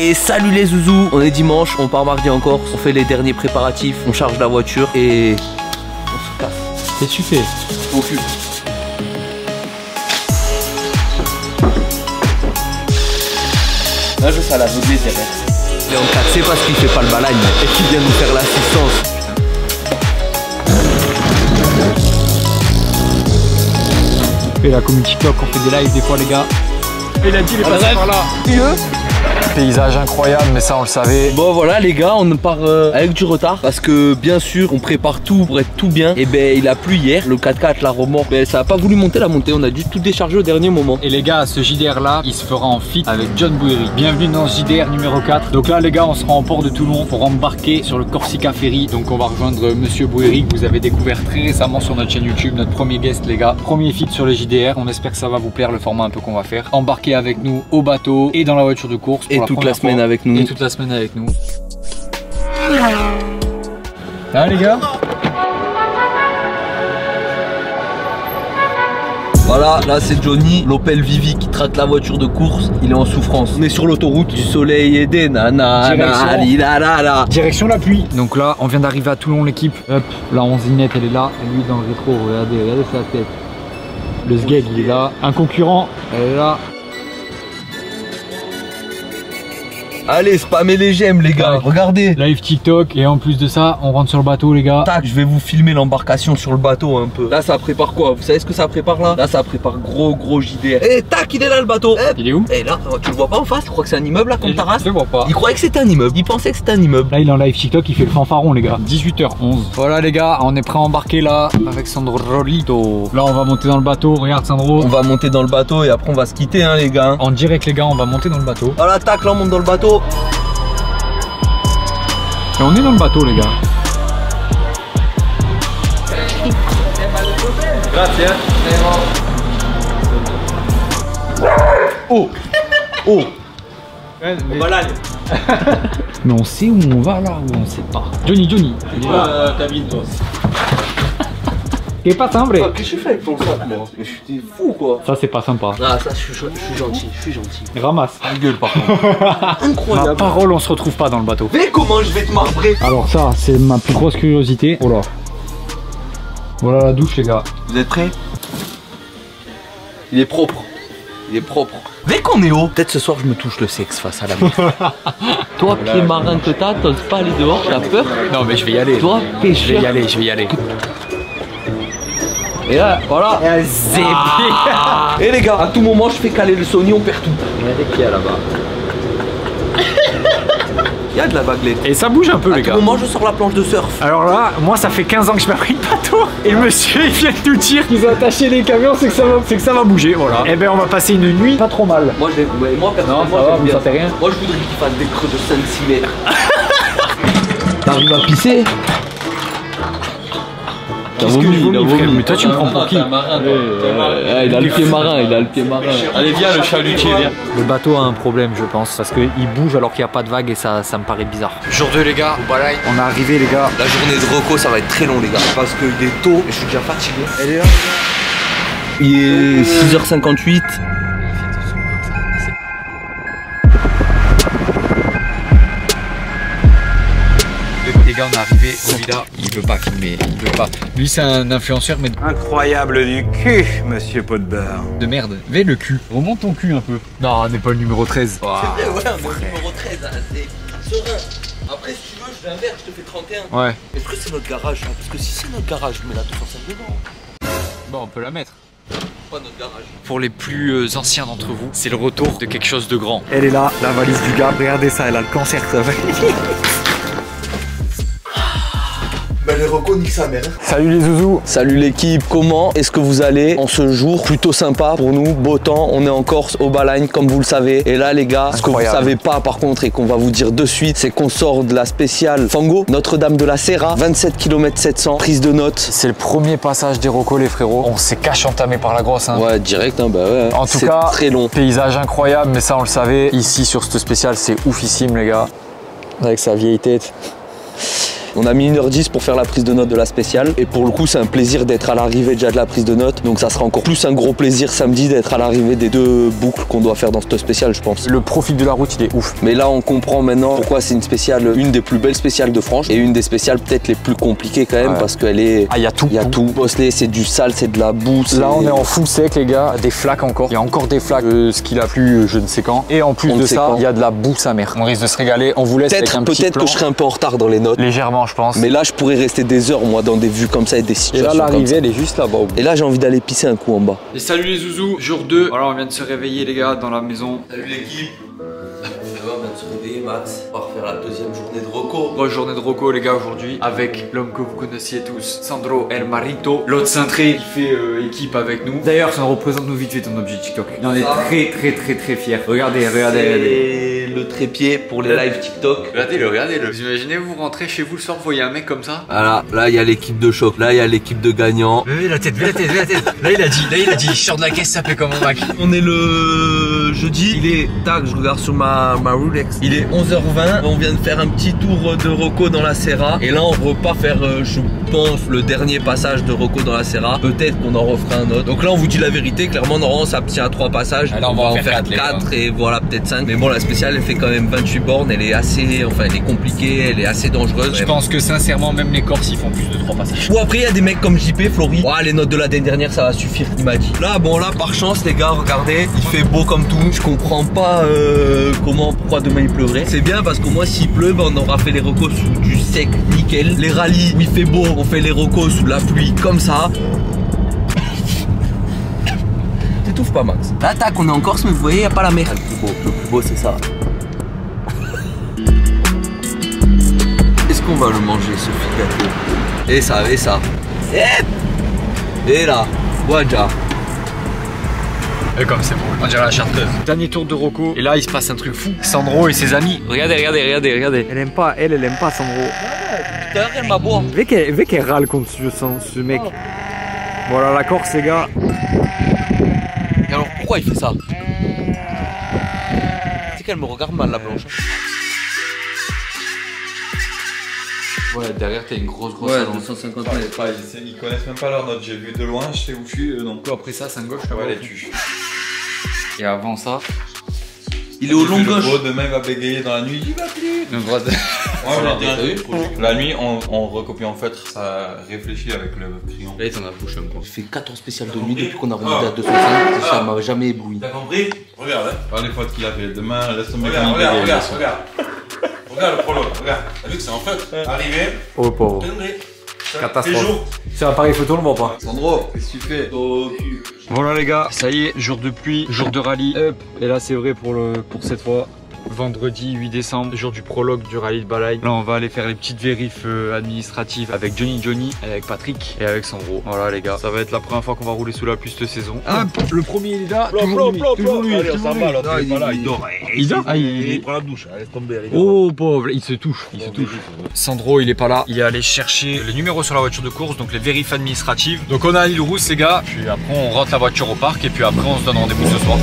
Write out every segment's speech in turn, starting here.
Et salut les zouzous, on est dimanche, on part mardi en Corse, on fait les derniers préparatifs, on charge la voiture et on se casse. Qu'est-ce que tu fais? Je m'occupe. Là je suis à la doublée derrière. Et on taxe parce qu'il fait pas le balagne et qu'il vient nous faire l'assistance. Et la community TikTok, on fait des lives des fois les gars. Et il a dit il est passé par là. Paysage incroyable, mais ça on le savait. Bon voilà les gars, on part avec du retard parce que bien sûr on prépare tout pour être tout bien. Et ben il a plu hier, le 4x4, la remorque, ben ça a pas voulu monter la montée, on a dû tout décharger au dernier moment. Et les gars, ce JDR là, il se fera en fit avec John Bouheri. Bienvenue dans ce JDR numéro 4. Donc là les gars, on sera en port de Toulon pour embarquer sur le Corsica Ferry. Donc on va rejoindre Monsieur Bouheri que vous avez découvert très récemment sur notre chaîne YouTube, notre premier guest les gars. Premier fit sur le JDR, on espère que ça va vous plaire le format un peu qu'on va faire. Embarquer avec nous au bateau et dans la voiture de course. Et toute la semaine avec nous. Et toute la semaine avec nous. Hein les gars? Voilà, là c'est Johnny, l'Opel Vivi qui traque la voiture de course. Il est en souffrance. On est sur l'autoroute du soleil et des nanas. Direction la pluie. Donc là, on vient d'arriver à Toulon l'équipe. Hop, la 11inette elle est là. Et lui dans le rétro, regardez sa tête. Le sgeg il est là. Un concurrent, elle est là. Allez, spammez les j'aime les gars, regardez. Live TikTok et en plus de ça, on rentre sur le bateau les gars. Tac, je vais vous filmer l'embarcation sur le bateau un peu. Là ça prépare quoi? Vous savez ce que ça prépare là? Là ça prépare gros JDR. Et tac, il est là le bateau. Il est où? Et là, tu le vois pas en face? Je crois que c'est un immeuble là comme ta race. Je le vois pas. Il croyait que c'était un immeuble, il pensait que c'était un immeuble. Là il est en live TikTok, il fait le fanfaron les gars. 18h11. Voilà les gars, on est prêt à embarquer là avec Sandrolito. Là on va monter dans le bateau, regarde Sandro. On va monter dans le bateau et après on va se quitter hein les gars. En direct les gars, on va monter dans le bateau. Voilà, tac, là on monte dans le bateau. Et on est dans le bateau les gars. Grazie. Oh. Oh. On va là. Mais on sait où on va là ou on sait pas. Johnny. Cabine toi. Qu'est pas simple. Qu'est-ce que je fais avec ton sac moi? Je suis fou quoi. Ça c'est pas sympa. Ah ça je suis gentil, Ramasse. Ta gueule par contre. Incroyable. Ma parole, on se retrouve pas dans le bateau. Mais comment je vais te marbrer? Alors ça, c'est ma plus grosse curiosité. Oh là. Voilà la douche les gars. Vous êtes prêts? Il est propre. Dès qu'on est haut, peut-être ce soir je me touche le sexe face à la mer. Toi, pied marin que t'as, t'oses pas aller dehors, t'as peur? Non mais je vais y aller. Toi, pêcheur. Je vais y aller. Et là, voilà. Et les gars, à tout moment je fais caler le Sony, on perd tout. Regardez qui est là-bas. Il y a de la baguette. Et ça bouge un peu les gars. À tout moment je sors la planche de surf. Alors là, moi ça fait 15 ans que je m'ai pris le bateau. Et le monsieur il vient de nous dire qu'ils ont attaché les camions, c'est que ça va bouger, voilà. Et ben on va passer une nuit pas trop mal. Moi personnellement, non, ça va, vous sentez rien. Moi je voudrais qu'il fasse des creux de 5-6 mètres. T'arrives à pisser? Qu'est-ce que je vomis frère? Mais toi tu me prends pour qui? Il a le pied marin, Allez viens le chalutier, viens. Le bateau a un problème je pense, parce qu'il bouge alors qu'il n'y a pas de vague et ça me paraît bizarre. Jour 2 les gars, au balaï. On est arrivé les gars. La journée de reco ça va être très long les gars. Parce qu'il est tôt et je suis déjà fatigué. Elle est là. Il est 6h58. Les gars on est arrivé, celui-là il veut pas filmer, il veut pas. Lui c'est un influenceur mais Incroyable du cul, monsieur pot de beurre. de merde. Vais le cul, remonte ton cul un peu. Non on n'est pas le numéro 13. C'est vrai, ouais, on est le numéro 13, hein, c'est serein. Après, si tu veux, je fais un verre, je te fais 31. Ouais. Est-ce que c'est notre garage hein? Parce que si c'est notre garage, je mets la 205 dedans. Bon on peut la mettre. Pas notre garage. Pour les plus anciens d'entre vous, c'est le retour de quelque chose de grand. Elle est là, la valise du gars. Regardez ça, elle a le cancer, ça va. Bah les recos nique sa mère. Salut les zouzous. Salut l'équipe, comment est-ce que vous allez en ce jour plutôt sympa pour nous, beau temps, on est en Corse au Balagne comme vous le savez. Et là les gars, ce que vous savez pas par contre et qu'on va vous dire de suite, c'est qu'on sort de la spéciale Fango, Notre-Dame de la Serra, 27 km 700, prise de notes. C'est le premier passage des Rocos les frérots. On s'est cache entamé par la grosse hein. Ouais direct hein, bah ouais. En tout cas, très long. Paysage incroyable, mais ça on le savait. Ici sur cette spéciale c'est oufissime les gars. Avec sa vieille tête. On a mis 1h10 pour faire la prise de notes de la spéciale. Et pour le coup, c'est un plaisir d'être à l'arrivée déjà de la prise de notes. Donc ça sera encore plus un gros plaisir samedi d'être à l'arrivée des 2 boucles qu'on doit faire dans cette spéciale, je pense. Le profil de la route, il est ouf. Mais là, on comprend maintenant pourquoi c'est une spéciale, une des plus belles spéciales de France et une des spéciales peut-être les plus compliquées quand même, parce qu'elle est... Ah, il y a tout. Il y a tout. Bosselet, c'est du sale, c'est de la boue. Là, on est en full sec, les gars. Des flaques encore. Il y a encore des flaques, ce qu'il a plu, je ne sais quand. Et en plus de ça, il y a de la boue sa mère. On risque de se régaler. On vous laisse avec un petit plan. Peut-être que je serai un peu en retard dans les notes. Légèrement, je pense. Mais là, je pourrais rester des heures, moi, dans des vues comme ça et des situations. Et là, l'arrivée, elle est juste là-bas. Et là, j'ai envie d'aller pisser un coup en bas. Et salut les zouzous, jour 2. Voilà, on vient de se réveiller, les gars, dans la maison. Salut l'équipe. On vient de se réveiller, Max. On va refaire la deuxième journée de Rocco. Grosse journée de Rocco, les gars, aujourd'hui, avec l'homme que vous connaissiez tous, Sandro El Marito, l'autre cintré qui fait équipe avec nous. D'ailleurs, Sandro, présente-nous vite fait ton objet TikTok. Il en est très fier. Regardez. Le trépied pour les lives TikTok. Regardez-le. Vous imaginez, vous rentrez chez vous le soir, vous voyez un mec comme ça. Voilà, là il y a l'équipe de choc, là il y a l'équipe de gagnants. Mais la tête. Là il a dit, je sors de la caisse, ça fait comme un Mac. On est le jeudi, il est, tac, je regarde sur ma Rolex. Il est 11h20, on vient de faire un petit tour de Rocco dans la Serra. Et là on repart faire, je pense, le dernier passage de Rocco dans la Serra. Peut-être qu'on en refera un autre. Donc là on vous dit la vérité, clairement normalement ça tient à 3 passages. Alors, on va en faire 4 et voilà peut-être 5. Mais bon, la spéciale elle fait quand même 28 bornes, elle est assez, enfin elle est compliquée, elle est assez dangereuse. Je pense que sincèrement même les Corses ils font plus de 3 passages. Ou après il y a des mecs comme JP, Flory. Oh, les notes de l'année dernière ça va suffire, il m'a dit. Là bon, là par chance les gars, regardez, il fait beau comme tout. Je comprends pas pourquoi demain il pleuvrait. C'est bien parce qu'au moins s'il pleut, on aura fait les recos sous du sec nickel. Les rallyes où il fait beau, on fait les recos sous la pluie comme ça. T'étouffes pas Max. Là tac, on est en Corse mais vous voyez, il n'y a pas la mer. Le plus beau c'est ça. Est-ce qu'on va le manger ce figato? Et ça. Et là, Wadja. Et comme c'est beau, on dirait la chartreuse. Dernier tour de Rocco, et là il se passe un truc fou. Sandro et ses amis, regardez. Elle aime pas Sandro. Putain, elle m'a beau. Vu qu'elle râle contre ce mec. Voilà la Corse, les gars. Et alors pourquoi il fait ça? C'est qu'elle me regarde mal la blanche. Ouais, derrière t'as une grosse ouais, 250 mètres. Ils connaissent même pas leur note, j'ai vu de loin, je sais où je suis, donc après ça, c'est un gauche, ouais, les tuches. Et avant ça, il est au long gauche. Demain il va bégayer dans la nuit, il va plus. le droit de... La nuit, on recopie en feutre, ça réfléchit avec le crayon. Là, t'en as bouche un peu. J'ai fait 14 spéciales de nuit depuis qu'on a remonté à 205, ça m'a jamais ébloui. T'as compris? Regarde, hein. Regarde les fautes qu'il a fait. Demain, laisse tomber. Regarde le prologue, regarde. T'as vu que c'est en feutre. Arrivé. Oh pauvre. Catastrophe. Sur l'appareil photo, on le voit pas. Sandro, qu'est-ce que tu fais? Voilà les gars, ça y est, jour de pluie, jour de rallye. Hop. Et là c'est vrai pour cette fois. Vendredi 8 décembre, jour du prologue du rallye de Balaï. Là on va aller faire les petites vérifs administratives avec Johnny, avec Patrick et avec Sandro. Voilà les gars, ça va être la première fois qu'on va rouler sous la pluie cette saison. Ah, le premier il est là, toujours lui. Allez, on s'en va, l'autre il est pas là, il dort. Il dort? Il prend la douche, laisse tomber. Oh pauvre, il se touche. Sandro il est pas là, il est allé chercher les numéros sur la voiture de course, donc les vérifs administratives. Donc on a l'île Rousse les gars, puis après on rentre la voiture au parc et puis après on se donne rendez-vous ce soir.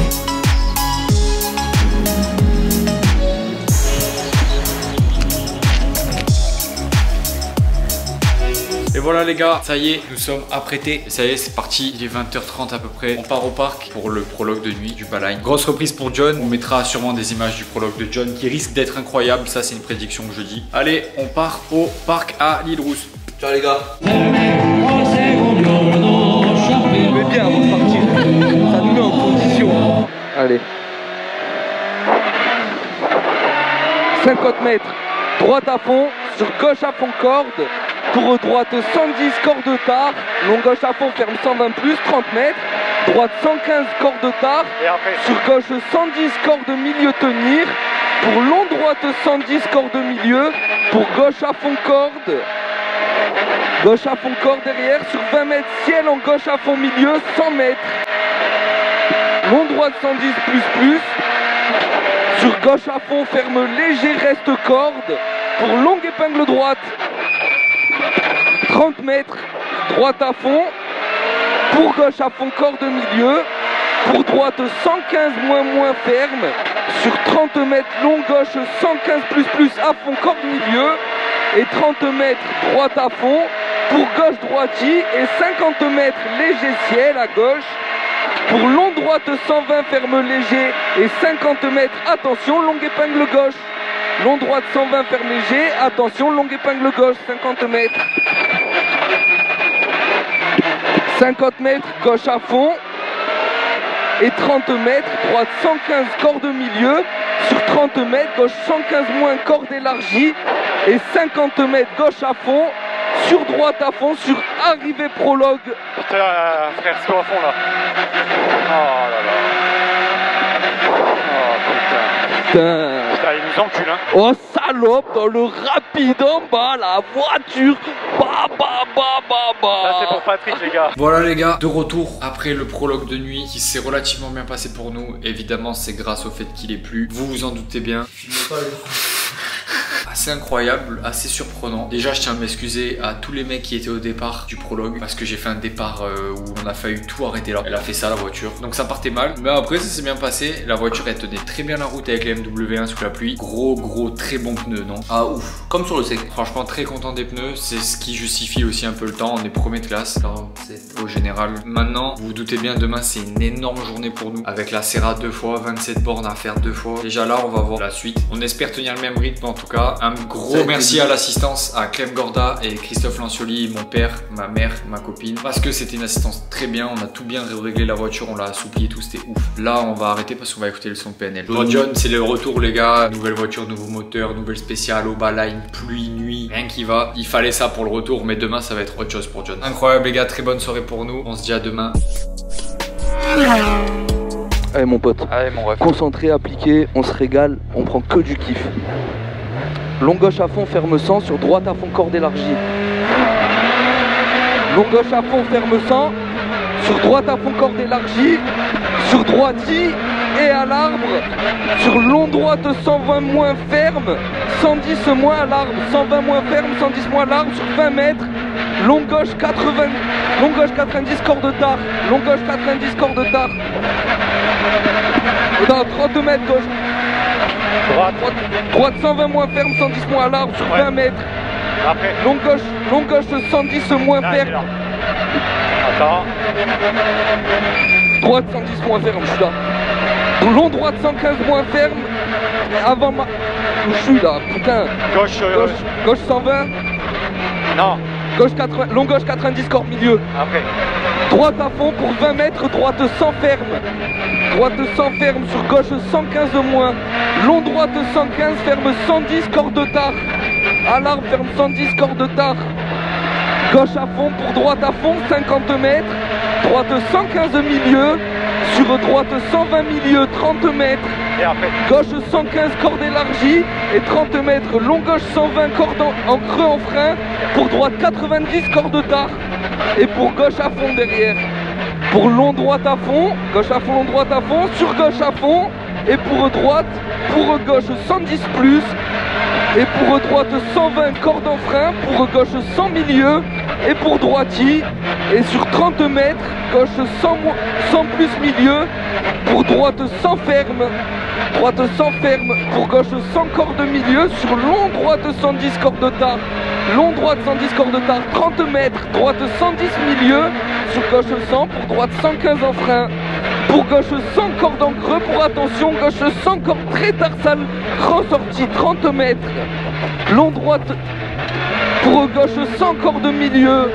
Et voilà les gars, ça y est, nous sommes apprêtés. Et ça y est, c'est parti, il est 20h30 à peu près. On part au parc pour le prologue de nuit du Balaï. Grosse reprise pour John, on mettra sûrement des images du prologue de John qui risque d'être incroyable. Ça c'est une prédiction que je dis. Allez, on part au parc à l'île Rousse. Ciao les gars. Mais bien avant de partir, ça nous met en condition. Allez. 50 mètres, droite à fond, sur gauche à fond corde. Tour droite 110 corde tard, long gauche à fond ferme 120 plus, 30 mètres, droite 115 corde tard, sur gauche 110 corde milieu tenir, pour long droite 110 corde milieu, pour gauche à fond corde, gauche à fond corde derrière, sur 20 mètres ciel en gauche à fond milieu, 100 mètres, long droite 110 plus, sur gauche à fond ferme léger reste corde, pour longue épingle droite, 30 mètres, droite à fond, pour gauche à fond corde milieu, pour droite 115 moins ferme, sur 30 mètres long gauche 115 plus à fond corde milieu, et 30 mètres droite à fond. Pour gauche droiti et 50 mètres léger ciel à gauche. Pour long droite 120 ferme léger et 50 mètres, attention, longue épingle gauche. Long droite 120 ferme léger, attention, longue épingle gauche, 50 mètres. 50 mètres, gauche à fond. Et 30 mètres, droite 115 corde milieu. Sur 30 mètres, gauche 115 moins corde élargie. Et 50 mètres, gauche à fond. Sur droite à fond, sur arrivée prologue. Putain, frère, c'est à fond là. Oh là là. Oh putain. Putain, il nous encule hein. Oh salope, dans le rapide en bas, la voiture. Bah bah bah bah bah. Ça c'est pour Patrick les gars. Voilà les gars, de retour après le prologue de nuit qui s'est relativement bien passé pour nous. Évidemment c'est grâce au fait qu'il ait plu. Vous vous en doutez bien. Assez incroyable, assez surprenant. Déjà je tiens à m'excuser à tous les mecs qui étaient au départ du prologue parce que j'ai fait un départ où on a failli tout arrêter là. Elle a fait ça la voiture, donc ça partait mal. Mais après ça s'est bien passé. La voiture elle tenait très bien la route avec les MW1 sous la pluie. Gros très bon pneu, non? Ah ouf, comme sur le sec. Franchement très content des pneus, c'est ce qui justifie aussi un peu le temps. On est premier de classe au général. Maintenant vous vous doutez bien, demain c'est une énorme journée pour nous avec la Serra 2 fois, 27 bornes à faire 2 fois. Déjà là on va voir la suite. On espère tenir le même rythme en tout cas. Un gros merci à l'assistance, à Clem Gorda et Christophe Lancioli, mon père, ma mère, ma copine, parce que c'était une assistance très bien. On a tout bien réglé la voiture, on l'a assoupli et tout, c'était ouf. Là on va arrêter parce qu'on va écouter le son de PNL. Hot John, c'est le retour les gars, nouvelle voiture, nouveau moteur, nouvelle spéciale, Obaline, pluie, nuit, rien qui va. Il fallait ça pour le retour, mais demain ça va être autre chose pour John. Incroyable les gars, très bonne soirée pour nous, on se dit à demain. Allez mon pote, allez mon ref. Concentré, appliqué, on se régale, on prend que du kiff. Long gauche à fond, ferme 100, sur droite à fond, corde élargie. Long gauche à fond, ferme 100, sur droite à fond, corde élargie. Sur droiti et à l'arbre. Sur long droite 120 moins ferme, 110 moins à l'arbre. 120 moins ferme, 110 moins à l'arbre sur 20 mètres. Long gauche 80, long gauche 90 corde tard. Long gauche 90 corde tard. Dans 30 mètres gauche. Droite 120 moins ferme, 110 moins à l'arbre sur 20 mètres. Après. Long gauche 110 moins ferme. Attends. Droite 110 moins ferme, je suis là. Long droite 115 moins ferme. Avant ma... Je suis là, putain. Gauche 120. Non. Long gauche 90 corde milieu. Après. Droite à fond pour 20 mètres, droite 100 ferme. Droite 100 ferme sur gauche 115 moins. Long droite 115 ferme 110 corde tard. À l'arbre ferme 110 corde tard. Gauche à fond pour droite à fond 50 mètres. Droite 115 milieu. Sur droite 120 milieu 30 mètres. Et après. Gauche 115 corde élargie et 30 mètres. Long gauche 120 corde en creux en frein. Pour droite 90 corde tard. Et pour gauche à fond derrière. Pour long droite à fond, gauche à fond, long droite à fond, sur gauche à fond. Et pour droite, pour gauche 110 plus. Et pour droite 120 corde en frein, pour gauche 100 milieu. Et pour droiti, et sur 30 mètres, gauche 100 plus milieu. Pour droite 100 ferme. Droite 100 ferme, pour gauche 100 corde milieu. Sur long droite 110 corde tard. Long droite 110 corde tard, 30 mètres, droite 110 milieu, sur gauche 100, pour droite 115 en frein, pour gauche 100 corde en creux, pour attention, gauche 100 corde très tarsale, grand sortie, 30 mètres, long droite, pour gauche 100 corde milieu,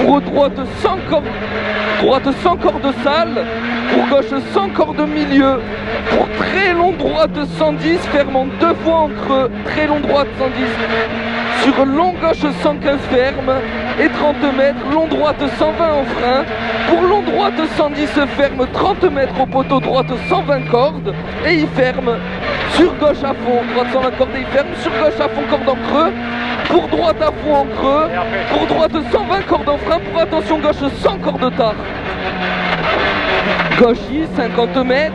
pour droite 100 corde sale, pour gauche 100 corde milieu, pour très long droite 110, fermant 2 fois en creux, très long droite 110. Sur long gauche 115 ferme et 30 mètres, long droite 120 en frein. Pour long droite 110 ferme, 30 mètres au poteau, droite 120 cordes et il ferme. Sur gauche à fond, droite 120 cordes et il ferme. Sur gauche à fond, corde en creux. Pour droite à fond en creux. Pour droite 120 cordes en frein. Pour attention gauche 100 cordes tard. Gauche 50 mètres.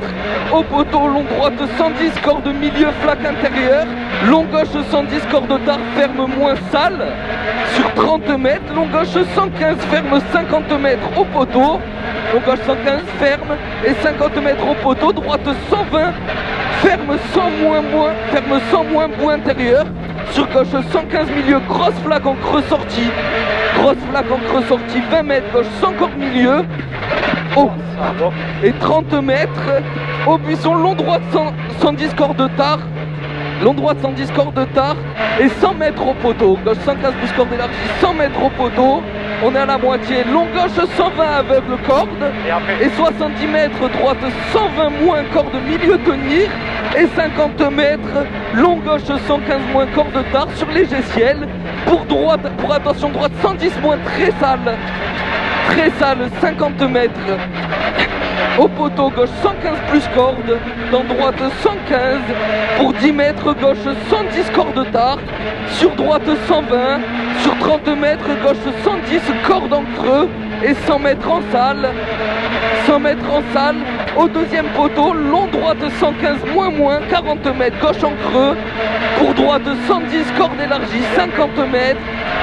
Au poteau, long droite 110 cordes milieu, flaque intérieur. Long gauche 110 cordes tard, ferme moins sale. Sur 30 mètres, long gauche 115 ferme 50 mètres au poteau. Long gauche 115 ferme et 50 mètres au poteau. Droite 120 ferme 100 moins, ferme 100 moins bout intérieur. sur gauche 115 milieu, grosse flaque en creux sortie. Grosse flaque en creux sortie, 20 mètres, gauche 100 cordes milieu. Oh. Et 30 mètres au buisson, long droit de 110 cordes de tard. Long droit de 110 cordes de tard et 100 mètres au poteau. Gauche 115 plus corde élargie, 100 mètres au poteau. On est à la moitié. Long gauche 120 aveugle corde. Et 70 mètres droite 120 moins corde milieu tenir. Et 50 mètres long gauche 115 moins corde de tard sur léger ciel. Pour droite, pour attention droite 110 moins très sale. Très sale 50 mètres. Au poteau gauche 115 plus corde, dans droite 115, pour 10 mètres gauche 110 cordes tard, sur droite 120, sur 30 mètres gauche 110 cordes en creux et 100 mètres en salle. 100 mètres en salle, au deuxième poteau, long droite 115 moins 40 mètres gauche en creux, pour droite 110 cordes élargies 50 mètres,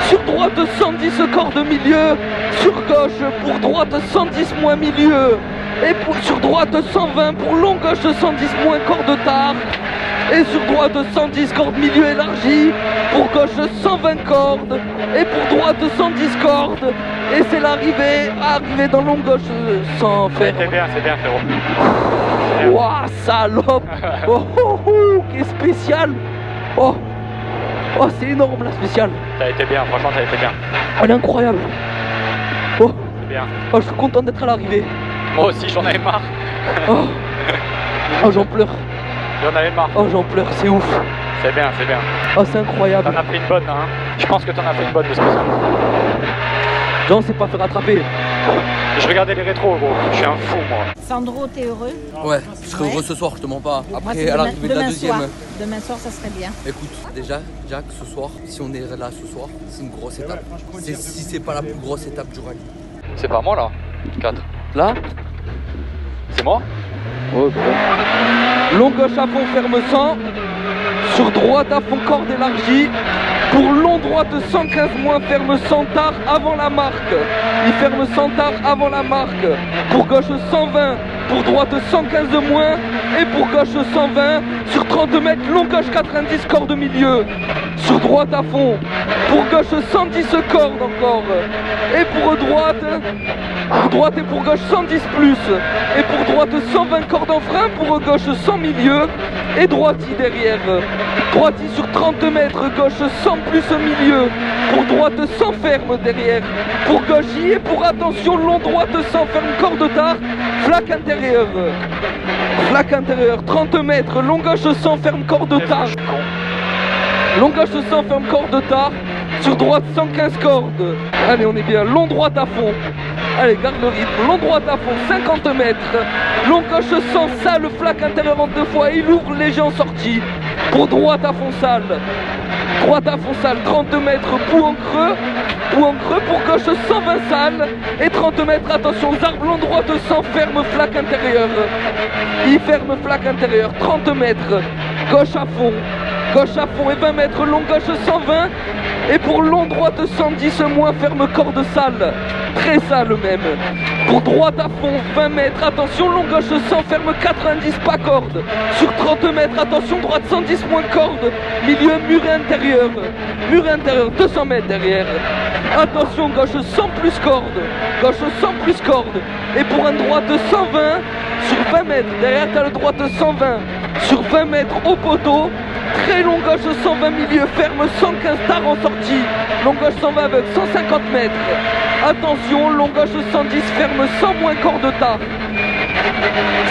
sur droite 110 cordes milieu, sur gauche pour droite 110 moins milieu. Et sur droite 120 pour long gauche 110 moins corde tard. Et sur droite 110 cordes milieu élargie. Pour gauche 120 cordes. Et pour droite 110 cordes. Et c'est l'arrivée. Arrivée dans long gauche sans faire. C'est bien frérot. Ouah salope. Oh, qui est spécial. Oh c'est énorme la spéciale. T'as été bien, franchement t'as été bien. Elle est incroyable. Oh, c'est bien. Oh, je suis content d'être à l'arrivée. Moi aussi j'en avais marre. Oh j'en pleure. J'en avais marre. Oh j'en pleure, c'est ouf. C'est bien, c'est bien. Oh c'est incroyable. T'en as fait une bonne hein. Je pense que t'en as fait une bonne de spécial. Jean s'est pas fait rattraper. Je regardais les rétros gros, je suis un fou moi. Sandro, t'es heureux? Ouais, je serai heureux ce soir, je te mens pas. Après, moi, à l'arrivée de la deuxième. Demain soir, ça serait bien. Écoute, déjà, Jack, ce soir, si on est là ce soir, c'est une grosse étape. Si c'est pas la plus grosse étape du rallye. C'est pas moi là 4. Là? C'est moi? Ok. Long gauche à fond, ferme 100. Sur droite à fond, corde élargie. Pour long droite 115 moins, ferme 100 tard avant la marque. Il ferme 100 tard avant la marque. Pour gauche 120, pour droite 115 moins. Et pour gauche 120, sur 30 mètres, long gauche 90 corde milieu. Sur droite à fond. Pour gauche 110 cordes encore. Et pour droite et pour gauche 110 plus. Et pour droite 120 cordes en frein, pour gauche 100 milieu. Et droiti derrière. Droiti sur 30 mètres, gauche 100 plus au milieu. Pour droite 100 ferme derrière. Pour gauche et pour attention, long droite 100 ferme corde tard. Flaque intérieure. Flaque intérieure, 30 mètres, long gauche 100 ferme corde tard. Long gauche 100 ferme corde tard. Sur droite 115 cordes. Allez, on est bien. Long droite à fond. Allez, garde le rythme. Long droite à fond, 50 mètres. Long gauche 100, salle, flaque intérieure en 2 fois. Il ouvre léger en sortie. Pour droite à fond, salle. Droite à fond, salle, 30 mètres, bout en creux. Bout en creux pour gauche 120 salles. Et 30 mètres, attention, aux arbres, long droite 100, ferme, flaque intérieure. Il ferme, flaque intérieure, 30 mètres. Gauche à fond. Gauche à fond et 20 mètres, long gauche 120. Et pour long droite 110 moins, ferme corde sale. Très sale même. Pour droite à fond, 20 mètres, attention, long gauche 100, ferme 90, pas corde. Sur 30 mètres, attention, droite 110 moins corde. Milieu, mur intérieur. Mur intérieur, 200 mètres derrière. Attention, gauche 100 plus corde. Gauche 100 plus corde. Et pour un droite 120, sur 20 mètres, derrière t'as le droite 120. Sur 20 mètres au poteau. Très long gauche 120 milieu, ferme 115 tard en sortie. Long gauche 120 aveugle, 150 mètres. Attention, long gauche 110, ferme 100 moins corde tard.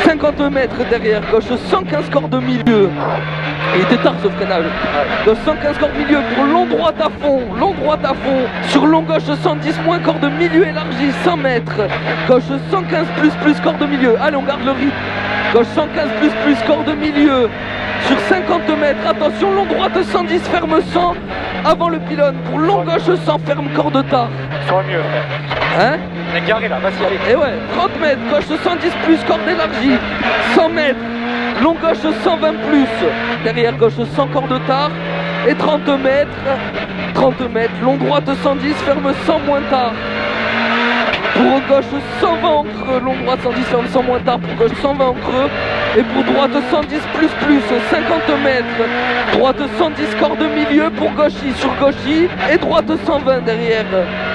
50 mètres derrière, gauche 115 cordes milieu. Il était tard ce freinage. Gauche 115 cordes milieu pour long droite à fond. Long droite à fond. Sur long gauche 110 moins corde milieu élargie, 100 mètres. Gauche 115 plus corde milieu. Allez, on garde le rythme. Gauche 115 plus corde milieu. Sur 50 mètres, attention, long droite 110, ferme 100 avant le pylône. Pour long gauche 100, ferme corde tard. Sois mieux, frère. Hein? On est garé là, vas-y, allez. Et ouais, 30 mètres, gauche 110 plus, corde élargie. 100 mètres, long gauche 120 plus. Derrière gauche 100 corde tard. Et 30 mètres, long droite 110, ferme 100 moins tard. Pour gauche 120 en creux, long droite 110 ferme 100 moins tard, pour gauche 120 en creux. Et pour droite 110 plus 50 mètres. Droite 110 corde milieu pour gauchy sur gauchy. Et droite 120 derrière.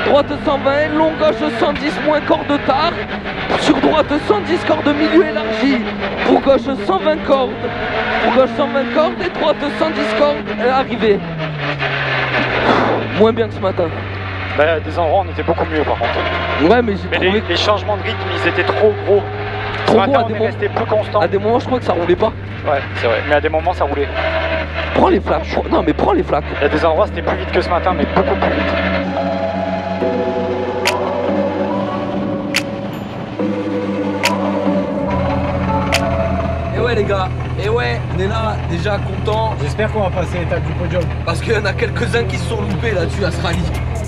Droite 120, long gauche 110 moins corde tard. Sur droite 110 corde milieu élargie. Pour gauche 120 cordes. Pour gauche 120 cordes et droite 110 cordes arrivée. Moins bien que ce matin. Bah, des endroits on était beaucoup mieux par contre. Ouais mais j'ai trouvé les changements de rythme ils étaient trop gros. Ce matin on est resté plus constant. À des moments je crois que ça roulait pas. Ouais c'est vrai, mais à des moments ça roulait. Prends les flaques, non mais prends les flaques. Il y a des endroits c'était plus vite que ce matin mais beaucoup plus vite. Et ouais les gars, et ouais, on est là, déjà content. J'espère qu'on va passer l'étape du podium. Parce qu'il y en a quelques-uns qui se sont loupés là-dessus à ce rallye.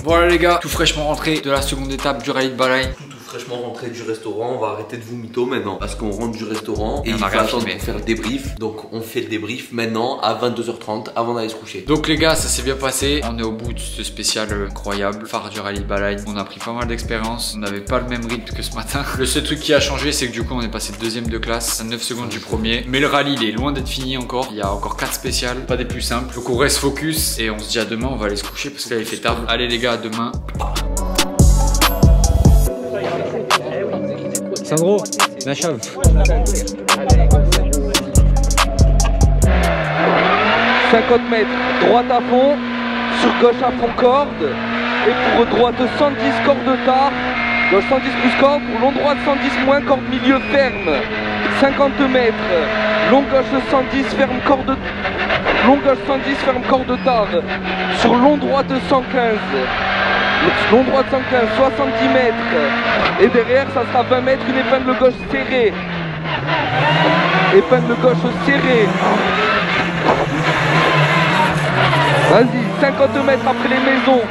Voilà les gars, tout fraîchement rentré de la seconde étape du rallye de Balagne. Tout fraîchement rentré du restaurant, on va arrêter de vous mytho maintenant. Parce qu'on rentre du restaurant et il faut attendre pour faire le débrief. Donc on fait le débrief maintenant à 22h30 avant d'aller se coucher. Donc les gars, ça s'est bien passé. On est au bout de ce spécial incroyable, phare du rallye de Balagne. On a pris pas mal d'expérience. On n'avait pas le même rythme que ce matin. Le seul truc qui a changé, c'est que du coup on est passé deuxième de classe à 9 secondes du premier. Mais le rallye il est loin d'être fini encore. Il y a encore 4 spéciales, pas des plus simples. Donc on reste focus et on se dit à demain. On va aller se coucher parce que là il fait tard. Allez les gars, à demain. Sandro, la chave. 50 mètres, droite à fond, sur gauche à fond corde. Et pour droite 110 corde tard, gauche 110 plus corde, pour long droite 110 moins corde milieu ferme. 50 mètres, long gauche 110 ferme corde. Long gauche 110 ferme corde tard. Sur long droite 115. Long droite 115, 70 mètres. Et derrière, ça sera 20 mètres, une épingle gauche serrée. Épingle gauche serrée. Vas-y, 50 mètres après les maisons.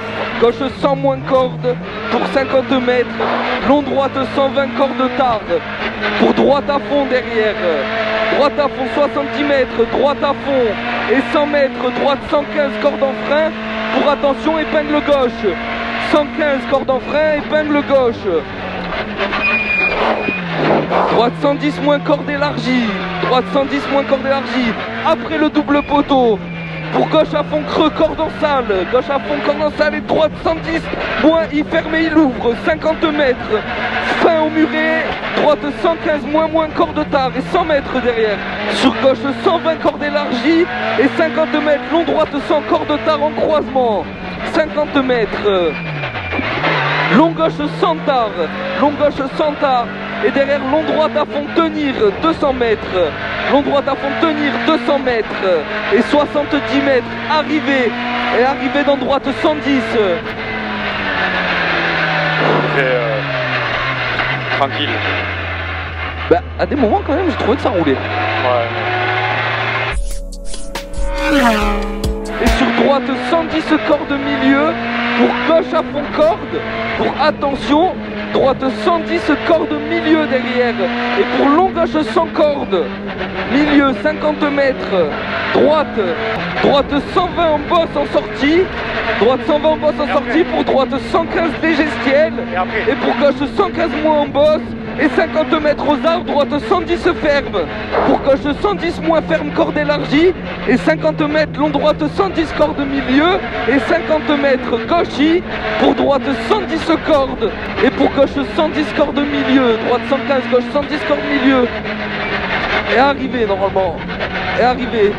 Gauche 100 moins corde pour 50 mètres. Long droite 120 corde tard. Pour droite à fond derrière. Droite à fond 70 mètres, droite à fond. Et 100 mètres, droite 115 corde en frein. Pour attention, épingle gauche. 115 corde en frein, épingle gauche. Droite 110 moins corde élargie. Droite 110 moins corde élargie. Après le double poteau. Pour gauche à fond creux, corde en salle. Gauche à fond, corde en salle. Et droite 110 moins, il ferme et il ouvre. 50 mètres. Fin au muret. Droite 115 moins corde tard. Et 100 mètres derrière. Sur gauche 120 corde élargie. Et 50 mètres. Long droite 100 corde tard en croisement. 50 mètres. Long gauche 100 tard. Long gauche 100 tard. Et derrière long droite à fond tenir 200 mètres. Long droite à fond tenir 200 mètres. Et 70 mètres. Arrivé. Et arrivé dans droite 110. Tranquille. Bah à des moments quand même j'ai trouvé que ça roulait. Ouais. Et sur droite 110 corde milieu. Pour gauche à fond corde. Pour attention. Droite 110 corde milieu derrière. Et pour long gauche 100 corde. Milieu 50 mètres. Droite 120 en bosse en sortie. Droite 120 en bosse en sortie. Pour droite 115 légestiel. Et pour gauche 115 moins en bosse. Et 50 mètres aux arbres, droite 110 ferme. Pour gauche 110 moins ferme, corde élargie. Et 50 mètres long droite 110 corde milieu. Et 50 mètres gauchy. Pour droite 110 corde. Et pour gauche 110 corde milieu. Droite 115, gauche 110 corde milieu. Et arrivé normalement. Et arrivé.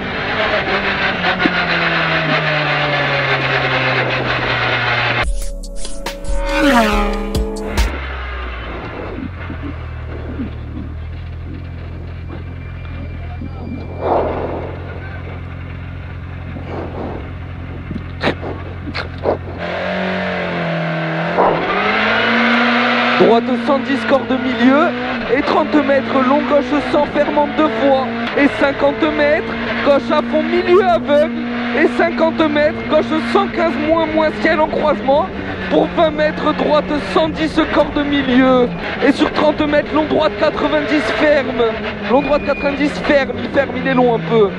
Droite 110 corde milieu et 30 mètres long gauche 100 fermant 2 fois et 50 mètres gauche à fond milieu aveugle et 50 mètres gauche 115 moins ciel en croisement pour 20 mètres droite 110 corde milieu et sur 30 mètres long droite 90 ferme, long droite 90 ferme, il est long un peu,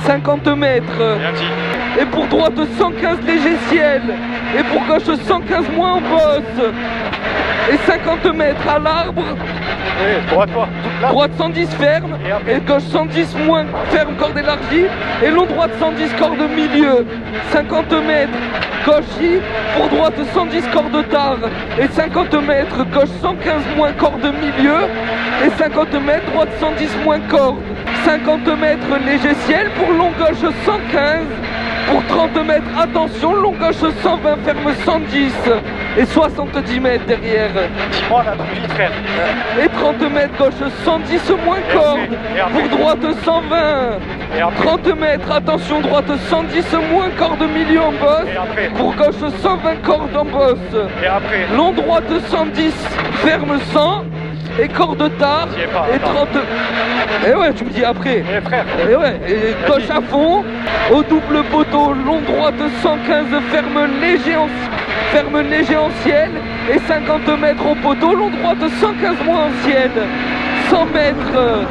50 mètres et pour droite 115 léger ciel et pour gauche 115 moins en bosse. et 50 mètres à l'arbre. Oui, droite toi. Droite 110 ferme et gauche 110 moins ferme, corde élargie. Et long droite 110 corde milieu. 50 mètres gauche pour droite 110 corde tard. Et 50 mètres gauche 115 moins corde milieu. Et 50 mètres droite 110 moins corde. 50 mètres léger ciel pour long gauche 115. Pour 30 mètres, attention, long gauche 120, ferme 110 et 70 mètres derrière. Dis-moi la plus vite, frère. Et 30 mètres, gauche 110 moins corde. Pour droite 120. Et après. 30 mètres, attention, droite 110 moins corde milieu en bosse. Et après. Pour gauche 120 cordes en bosse. Et après. Long droite 110, ferme 100. Et corde tard. Et 30. Et ouais, tu me dis après. Et frère. Et ouais, et gauche à fond, au double poteau, long droite 115, ferme léger en ciel, et 50 mètres au poteau, long droite 115 moins en ciel, 100 mètres,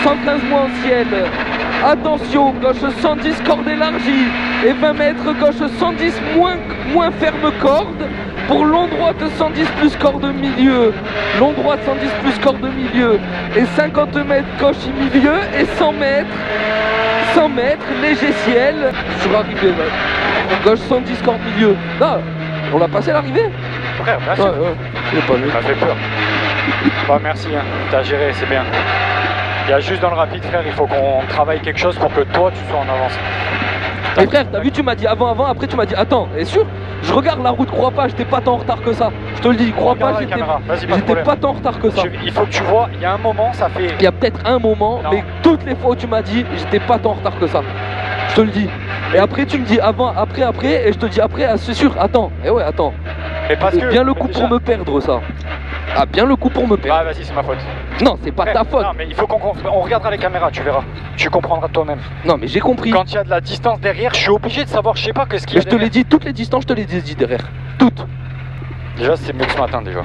115 moins en ciel. Attention, gauche 110 corde élargie, et 20 mètres, gauche 110 moins ferme corde. Pour long droite 110 plus corde milieu, long droite 110 plus corde milieu, et 50 mètres gauche milieu, et 100 mètres léger ciel, sur arrivée, gauche 110 corde milieu. Non, on l'a passé à l'arrivée. Frère, bien sûr. Ouais, je l'ai pas vu. Ça fait peur. Bah merci, hein. T'as géré, c'est bien. Il y a juste dans le rapide, frère, il faut qu'on travaille quelque chose pour que toi tu sois en avance. Et frère, t'as vu, tu m'as dit avant, après tu m'as dit attends, est sûr? Je regarde la route, crois pas, j'étais pas tant en retard que ça. Je te le dis, crois pas, j'étais pas tant en retard que ça. Il faut que tu vois, il y a un moment, ça fait... Il y a peut-être un moment, non. Mais toutes les fois où tu m'as dit, j'étais pas tant en retard que ça. Je te le dis. Et après tu me dis avant, après, et je te dis après, ah, c'est sûr, attends. Et ouais, attends. Mais parce que... Bien le coup pour me perdre ça. Ah, bien le coup pour me perdre. Ah vas-y, c'est ma faute. Non, c'est pas ta faute. Non, mais il faut on regardera les caméras, tu verras. Tu comprendras toi-même. Non, mais j'ai compris. Quand il y a de la distance derrière, je suis obligé de savoir, je sais pas qu'est-ce qu'il y a. Mais je te l'ai dit, toutes les distances, je te les ai dit derrière. Toutes. Déjà, c'est mieux que ce matin déjà.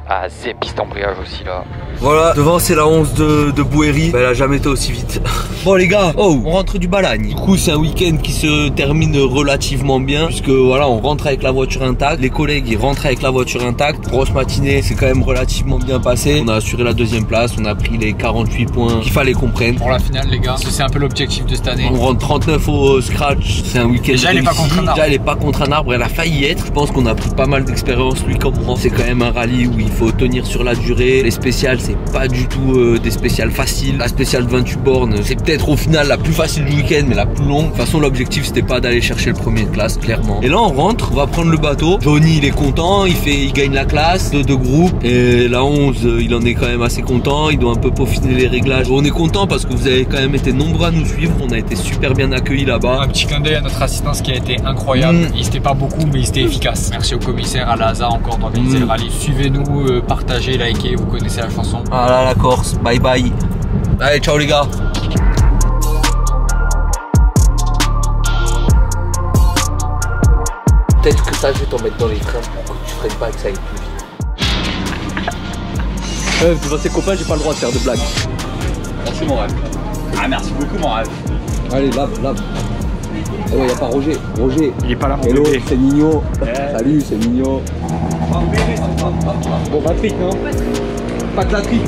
Ah, c'est piste embrayage aussi là. Voilà, devant c'est la 11 de Bouhéry. Elle a jamais été aussi vite. Bon les gars, on rentre du Balagne. Du coup c'est un week-end qui se termine relativement bien, puisque voilà, on rentre avec la voiture intacte. Les collègues ils rentrent avec la voiture intacte. Grosse matinée, c'est quand même relativement bien passé. On a assuré la deuxième place, on a pris les 48 points qu'il fallait qu'on prenne. Pour la finale les gars, c'est un peu l'objectif de cette année. On rentre 39 au scratch, c'est un week-end Déjà elle est pas contre un arbre. Déjà elle est pas contre un arbre, elle a failli être. Je pense qu'on a pris pas mal d'expérience lui comme moi. C'est quand même un rallye où il faut tenir sur la durée. Les spéciales c'est pas du tout des spéciales faciles. La spéciale de 28 bornes c'est peut-être au final la plus facile du week-end mais la plus longue. De toute façon l'objectif c'était pas d'aller chercher le premier de classe clairement. Et là on rentre, on va prendre le bateau. Johnny il est content, il gagne la classe de groupe. Et la 11 il en est quand même assez content. Il doit un peu peaufiner les réglages. On est content parce que vous avez quand même été nombreux à nous suivre. On a été super bien accueillis là-bas. Un petit clin d'œil à notre assistance qui a été incroyable. Il n'était pas beaucoup mais il était efficace. Merci au commissaire, à Laza encore d'organiser le rallye. Suivez-nous, partagez, likez, vous connaissez la chanson. Ah là la Corse, bye bye. Allez ciao les gars. Peut-être que ça je vais t'en mettre dans les trains pour que tu freines pas et que ça aille plus vite. Devant ses copains j'ai pas le droit de faire de blagues. Merci mon rêve. Ah merci beaucoup mon rêve. Allez lave. Eh ouais, y a pas Roger. Roger. Il est pas là mon hello, bébé. c'est Nino. Salut, c'est Nino. Bon Patrick non? Pas que la trique.